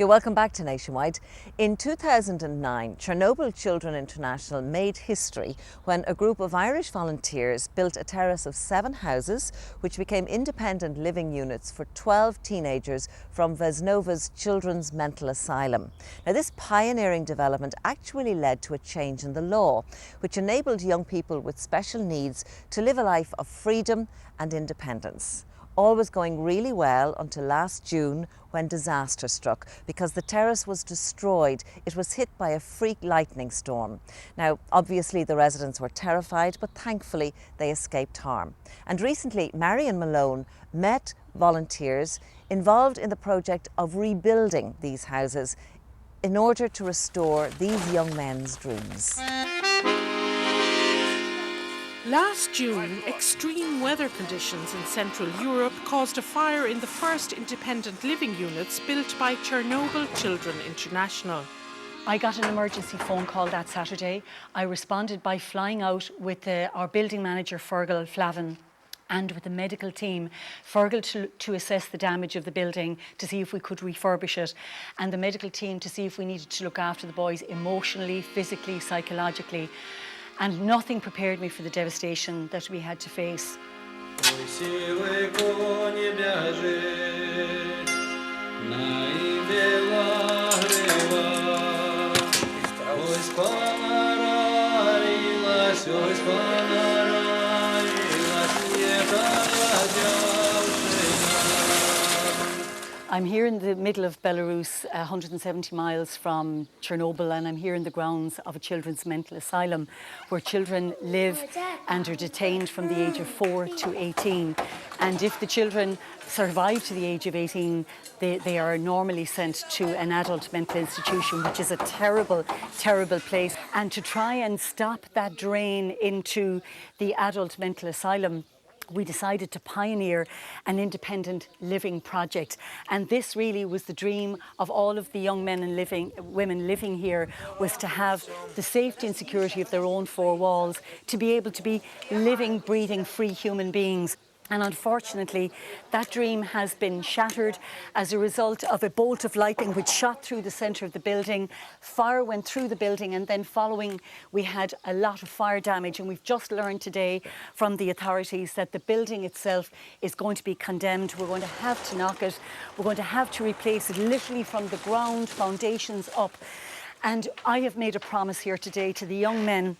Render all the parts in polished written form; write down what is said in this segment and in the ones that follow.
You're welcome back to Nationwide. In 2009, Chernobyl Children International made history when a group of Irish volunteers built a terrace of 7 houses which became independent living units for 12 teenagers from Vesnova's Children's Mental Asylum. Now, this pioneering development actually led to a change in the law, which enabled young people with special needs to live a life of freedom and independence. All was going really well until last June when disaster struck because the terrace was destroyed. It was hit by a freak lightning storm. Now, obviously the residents were terrified, but thankfully they escaped harm. And recently, Marion Malone met volunteers involved in the project of rebuilding these houses in order to restore these young men's dreams. Last June, extreme weather conditions in Central Europe caused a fire in the first independent living units built by Chernobyl Children International. I got an emergency phone call that Saturday. I responded by flying out with our building manager, Fergal Flavin, and with the medical team, Fergal to assess the damage of the building, to see if we could refurbish it, and the medical team to see if we needed to look after the boys emotionally, physically, psychologically. And nothing prepared me for the devastation that we had to face. I'm here in the middle of Belarus, 170 miles from Chernobyl, and I'm here in the grounds of a children's mental asylum where children live and are detained from the age of 4 to 18. And if the children survive to the age of 18, they are normally sent to an adult mental institution, which is a terrible, terrible place. And to try and stop that drain into the adult mental asylum, we decided to pioneer an independent living project. And this really was the dream of all of the young men and women living here, was to have the safety and security of their own 4 walls, to be able to be living, breathing, free human beings. And unfortunately, that dream has been shattered as a result of a bolt of lightning which shot through the centre of the building. Fire went through the building, and then following, we had a lot of fire damage. And we've just learned today from the authorities that the building itself is going to be condemned. We're going to have to knock it. We're going to have to replace it literally from the ground, foundations up. And I have made a promise here today to the young men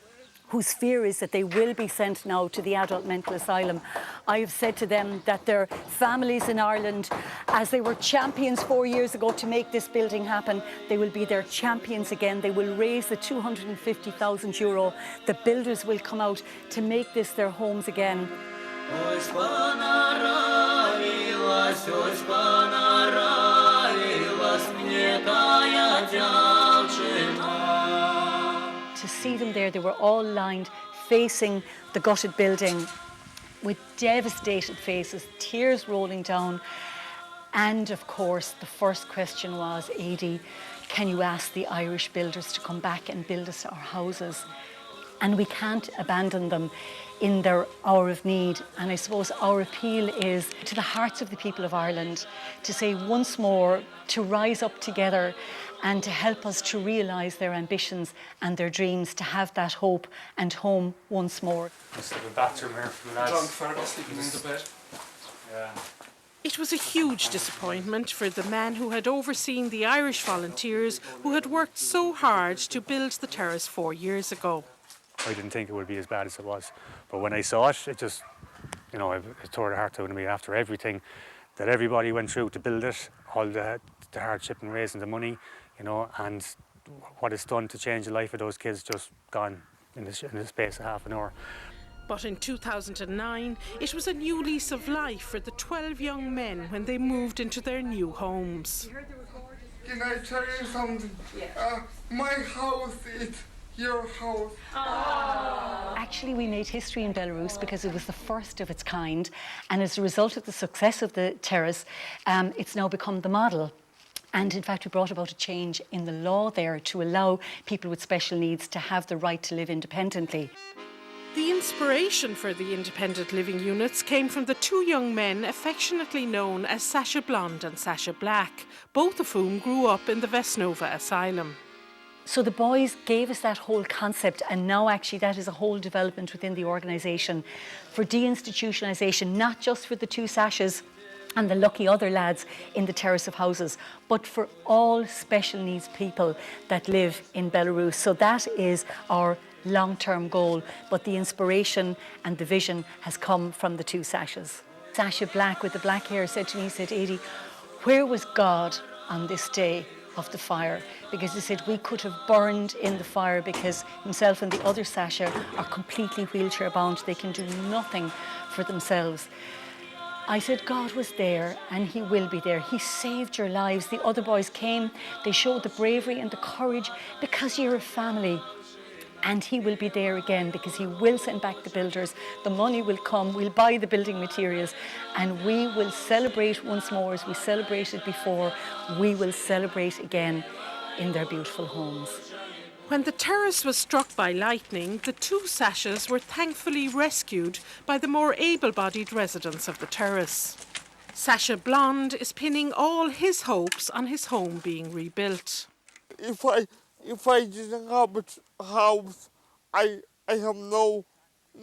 whose fear is that they will be sent now to the adult mental asylum. I have said to them that their families in Ireland, as they were champions 4 years ago to make this building happen, they will be their champions again. They will raise the €250,000. The builders will come out to make this their homes again. To see them there, they were all lined facing the gutted building with devastated faces, tears rolling down. And of course, the first question was, Aidy, can you ask the Irish builders to come back and build us our houses? And we can't abandon them in their hour of need. And I suppose our appeal is to the hearts of the people of Ireland to say once more, to rise up together and to help us to realise their ambitions and their dreams, to have that hope and home once more. Just have a bathroom here for the lads. Sleeping in the bed. Yeah. It was a huge disappointment for the man who had overseen the Irish volunteers who had worked so hard to build the terrace 4 years ago. I didn't think it would be as bad as it was, but when I saw it, it just, it tore the heart out of me after everything that everybody went through to build it, all the hardship and raising the money, and what it's done to change the life of those kids, just gone in the space of half an hour. But in 2009, it was a new lease of life for the 12 young men when they moved into their new homes. Can I tell you something? My house is your house. Actually, we made history in Belarus because it was the first of its kind, and as a result of the success of the terrace, it's now become the model. And in fact, we brought about a change in the law there to allow people with special needs to have the right to live independently. The inspiration for the independent living units came from the two young men affectionately known as Sasha Blonde and Sasha Black, both of whom grew up in the Vesnova asylum. So the boys gave us that whole concept, and now actually that is a whole development within the organisation for deinstitutionalisation, not just for the two Sashas and the lucky other lads in the terrace of houses, but for all special needs people that live in Belarus. So that is our long-term goal, but the inspiration and the vision has come from the two Sashas. Sasha Black with the black hair said to me, he said, Edie, where was God on this day of the fire? Because he said we could have burned in the fire because himself and the other Sasha are completely wheelchair bound. They can do nothing for themselves. I said, God was there and he will be there. He saved your lives. The other boys came, they showed the bravery and the courage because you're a family. And he will be there again because he will send back the builders. The money will come, we'll buy the building materials, and we will celebrate once more as we celebrated before. We will celebrate again in their beautiful homes. When the terrace was struck by lightning, the two Sashas were thankfully rescued by the more able-bodied residents of the terrace. Sasha Blonde is pinning all his hopes on his home being rebuilt. If I didn't have a house, I have no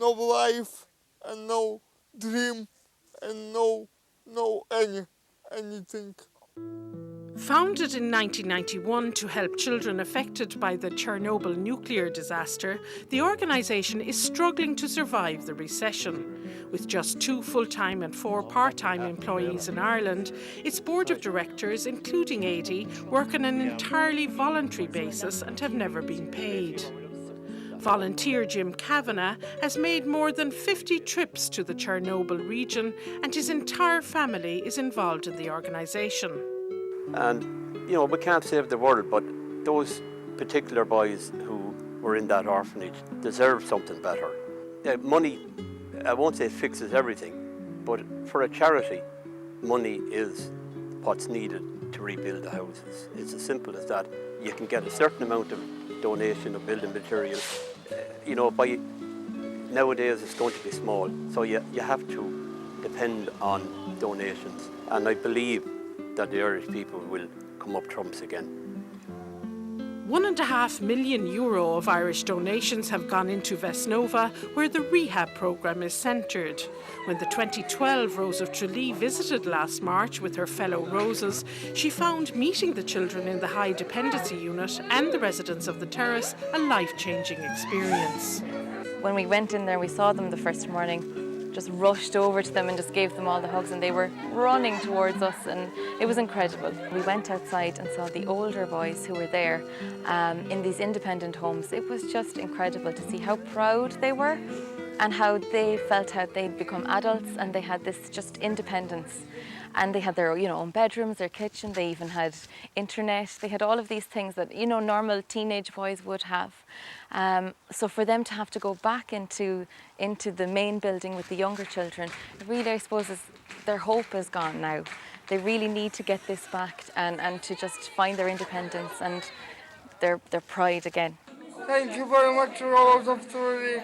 life and no dream and no anything. Founded in 1991 to help children affected by the Chernobyl nuclear disaster, the organisation is struggling to survive the recession. With just 2 full-time and 4 part-time employees in Ireland, its board of directors, including Adie, work on an entirely voluntary basis and have never been paid. Volunteer Jim Kavanagh has made more than 50 trips to the Chernobyl region, and his entire family is involved in the organisation. And, you know, we can't save the world, but those particular boys who were in that orphanage deserve something better. Money, I won't say fixes everything, but for a charity, money is what's needed to rebuild the houses. It's as simple as that. You can get a certain amount of donation of building materials. You know, by nowadays it's going to be small, so you have to depend on donations. And I believe that the Irish people will come up trumps again. €1.5 million of Irish donations have gone into Vesnova, where the rehab programme is centred. When the 2012 Rose of Tralee visited last March with her fellow Roses, she found meeting the children in the high dependency unit and the residents of the terrace a life-changing experience. When we went in there, we saw them the first morning, just rushed over to them and just gave them all the hugs, and they were running towards us, and it was incredible. We went outside and saw the older boys who were there in these independent homes. It was just incredible to see how proud they were and how they felt how they'd become adults, and they had this just independence. And they had their own bedrooms, their kitchen, they even had internet, they had all of these things that normal teenage boys would have. So for them to have to go back into the main building with the younger children, really I suppose their hope is gone now. They really need to get this back and to just find their independence and their pride again. Thank you very much, Rose of Tralee.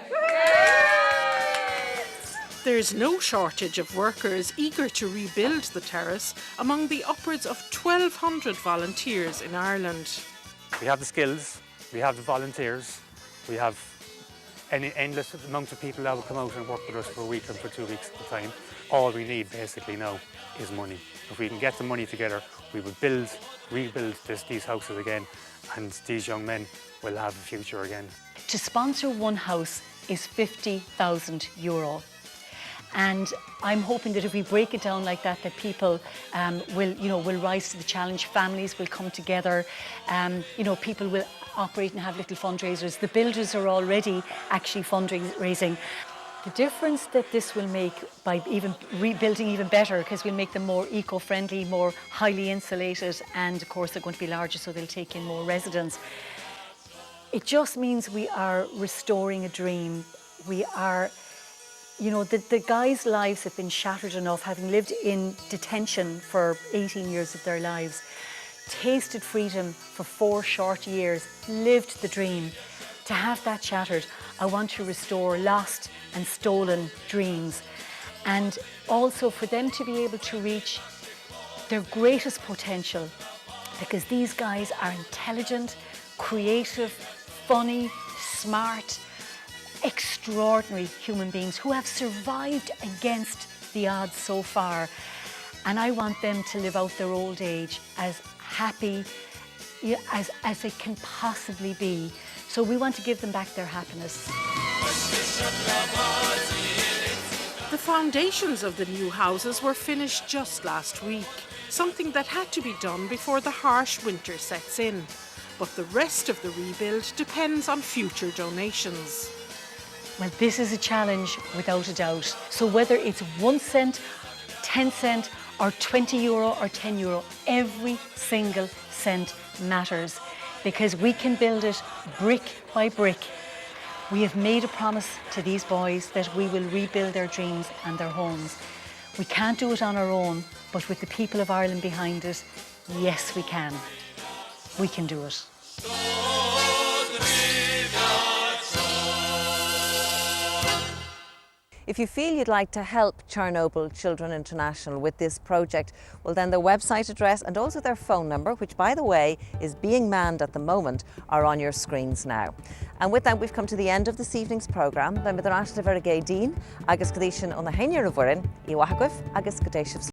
There's no shortage of workers eager to rebuild the terrace among the upwards of 1,200 volunteers in Ireland. We have the skills, we have the volunteers, we have an endless amount of people that will come out and work with us for a week and for 2 weeks at a time. All we need basically now is money. If we can get the money together, we will rebuild these houses again, and these young men will have a future again. To sponsor one house is €50,000. And I'm hoping that if we break it down like that, that people will rise to the challenge. Families will come together. People will operate and have little fundraisers. The builders are already actually fundraising. The difference that this will make by even rebuilding even better, because we'll make them more eco-friendly, more highly insulated, and of course they're going to be larger, so they'll take in more residents. It just means we are restoring a dream. We are, the guys' lives have been shattered enough, having lived in detention for 18 years of their lives, tasted freedom for 4 short years, lived the dream. to have that shattered. I want to restore lost and stolen dreams, and also for them to be able to reach their greatest potential, because these guys are intelligent, creative, funny, smart, extraordinary human beings who have survived against the odds so far. And I want them to live out their old age as happy as it can possibly be. So we want to give them back their happiness. The foundations of the new houses were finished just last week, something that had to be done before the harsh winter sets in. But the rest of the rebuild depends on future donations. Well, this is a challenge without a doubt. So whether it's 1 cent, 10 cent, or 20 euro or 10 euro, every single cent matters, because we can build it brick by brick. We have made a promise to these boys that we will rebuild their dreams and their homes. We can't do it on our own, but with the people of Ireland behind it, yes, we can. We can do it. If you feel you'd like to help Chernobyl Children International with this project, well then their website address and also their phone number, which by the way is being manned at the moment, are on your screens now. And with that we've come to the end of this evening's programme. Ben bydden rhaid y fer y geidyn, agus gydaeisiau o'n the heinio'r y fwyrin, I wahagwyf, agus gydaeisiau